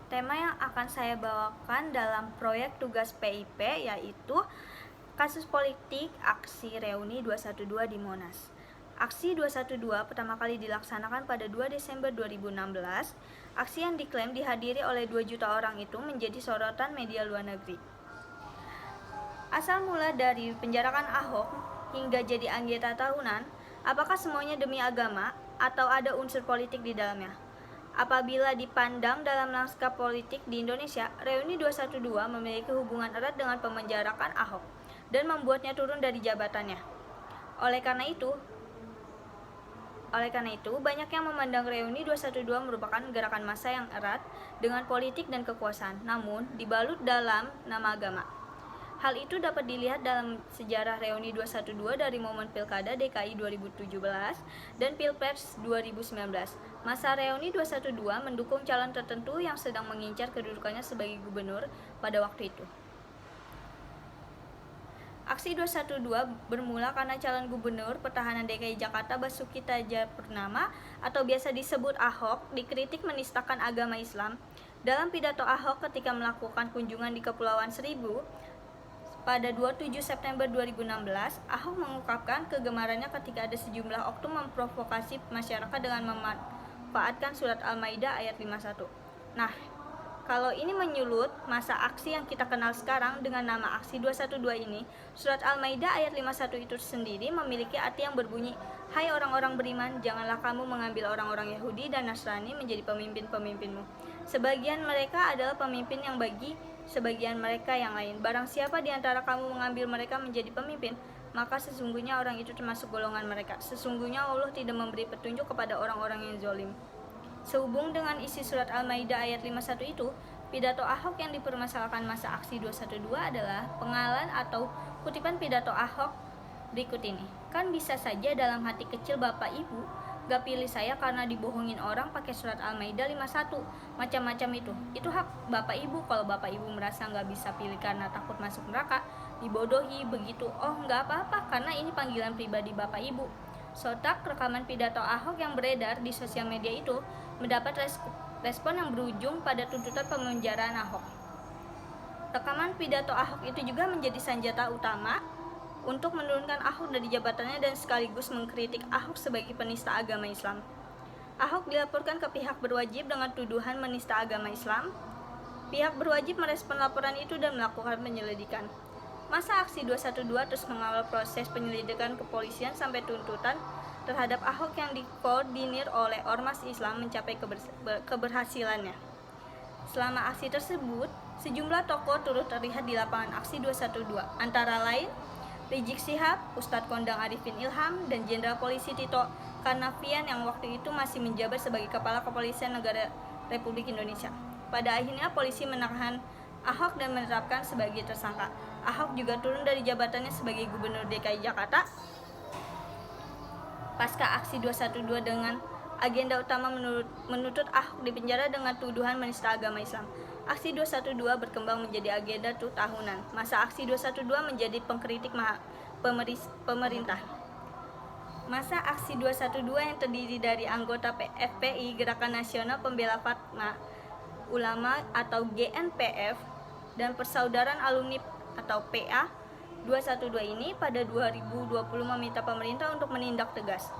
Tema yang akan saya bawakan dalam proyek tugas PIP yaitu kasus politik aksi reuni 212 di Monas. Aksi 212 pertama kali dilaksanakan pada 2 Desember 2016. Aksi yang diklaim dihadiri oleh 2 juta orang itu menjadi sorotan media luar negeri. Asal mula dari penjarakan Ahok hingga jadi anggota tahunan, apakah semuanya demi agama atau ada unsur politik di dalamnya? Apabila dipandang dalam lanskap politik di Indonesia, Reuni 212 memiliki hubungan erat dengan pemenjarakan Ahok dan membuatnya turun dari jabatannya. Oleh karena itu, banyak yang memandang Reuni 212 merupakan gerakan massa yang erat dengan politik dan kekuasaan, namun dibalut dalam nama agama. Hal itu dapat dilihat dalam sejarah Reuni 212 dari momen Pilkada DKI 2017 dan Pilpres 2019. Masa Reuni 212 mendukung calon tertentu yang sedang mengincar kedudukannya sebagai gubernur pada waktu itu. Aksi 212 bermula karena calon gubernur petahana DKI Jakarta Basuki Cahayapurnama atau biasa disebut Ahok dikritik menistakan agama Islam. Dalam pidato Ahok ketika melakukan kunjungan di Kepulauan Seribu pada 27 September 2016, Ahok mengungkapkan kegemarannya ketika ada sejumlah oknum memprovokasi masyarakat dengan memanfaatkan surat Al-Maidah ayat 51. Nah, kalau ini menyulut masa aksi yang kita kenal sekarang dengan nama aksi 212 ini, surat Al-Maidah ayat 51 itu sendiri memiliki arti yang berbunyi, "Hai orang-orang beriman, janganlah kamu mengambil orang-orang Yahudi dan Nasrani menjadi pemimpin-pemimpinmu. Sebagian mereka adalah pemimpin yang bagi sebagian mereka yang lain. Barang siapa di antara kamu mengambil mereka menjadi pemimpin, maka sesungguhnya orang itu termasuk golongan mereka. Sesungguhnya Allah tidak memberi petunjuk kepada orang-orang yang zalim." Sehubung dengan isi surat Al-Maidah ayat 51 itu, pidato Ahok yang dipermasalahkan masa aksi 212 adalah pengalan atau kutipan pidato Ahok berikut ini. "Kan bisa saja dalam hati kecil Bapak Ibu gak pilih saya karena dibohongin orang pakai surat Al-Maidah 51, macam-macam itu. Itu hak Bapak Ibu. Kalau Bapak Ibu merasa gak bisa pilih karena takut masuk neraka, dibodohi begitu. Oh, gak apa-apa karena ini panggilan pribadi Bapak Ibu." Sontak rekaman pidato Ahok yang beredar di sosial media itu mendapat respon yang berujung pada tuntutan pemenjaraan Ahok. Rekaman pidato Ahok itu juga menjadi senjata utama untuk menurunkan Ahok dari jabatannya dan sekaligus mengkritik Ahok sebagai penista agama Islam. Ahok dilaporkan ke pihak berwajib dengan tuduhan menista agama Islam. Pihak berwajib merespon laporan itu dan melakukan penyelidikan. Masa aksi 212 terus mengawal proses penyelidikan kepolisian sampai tuntutan terhadap Ahok yang dikoordinir oleh Ormas Islam mencapai keberhasilannya. Selama aksi tersebut, sejumlah tokoh turut terlihat di lapangan aksi 212, antara lain Rizik Syihab, Ustadz Kondang Arifin Ilham, dan Jenderal Polisi Tito Karnavian yang waktu itu masih menjabat sebagai Kepala Kepolisian Negara Republik Indonesia. Pada akhirnya polisi menahan Ahok dan menetapkan sebagai tersangka. Ahok juga turun dari jabatannya sebagai Gubernur DKI Jakarta pasca aksi 212 dengan agenda utama menuntut Ahok di penjara dengan tuduhan menista agama Islam. Aksi 212 berkembang menjadi agenda tahunan. Masa aksi 212 menjadi pengkritik pemerintah. Masa aksi 212 yang terdiri dari anggota FPI Gerakan Nasional Pembela Fatma Ulama atau GNPF dan Persaudaraan Alumni atau PA 212 ini pada 2020 meminta pemerintah untuk menindak tegas.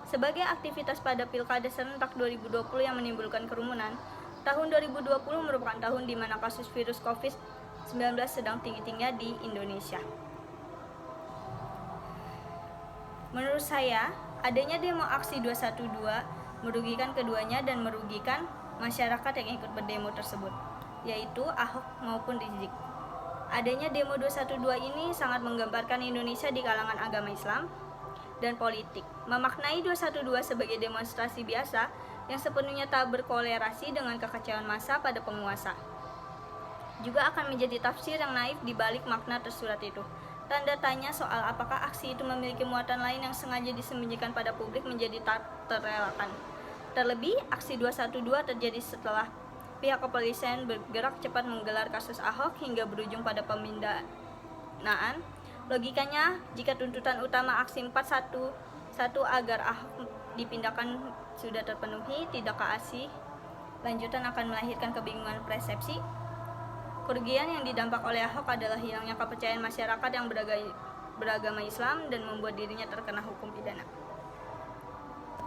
Sebagai aktivitas pada Pilkada serentak 2020 yang menimbulkan kerumunan, tahun 2020 merupakan tahun di mana kasus virus COVID-19 sedang tinggi-tingginya di Indonesia. Menurut saya, adanya demo aksi 212 merugikan keduanya dan merugikan masyarakat yang ikut berdemo tersebut, yaitu Ahok maupun Rizik. Adanya demo 212 ini sangat menggambarkan Indonesia di kalangan agama Islam dan politik. Memaknai 212 sebagai demonstrasi biasa yang sepenuhnya tak berkolerasi dengan kekacauan massa pada penguasa. Juga akan menjadi tafsir yang naif di balik makna tersurat itu. Tanda tanya soal apakah aksi itu memiliki muatan lain yang sengaja disembunyikan pada publik menjadi tak terelakkan. Terlebih, aksi 212 terjadi setelah pihak kepolisian bergerak cepat menggelar kasus Ahok hingga berujung pada pemindanaan. Logikanya, jika tuntutan utama aksi 411 agar Ahok dipindahkan sudah terpenuhi, tidakkah lanjutan akan melahirkan kebingungan persepsi. Kerugian yang didampak oleh Ahok adalah hilangnya kepercayaan masyarakat yang beragama Islam dan membuat dirinya terkena hukum pidana.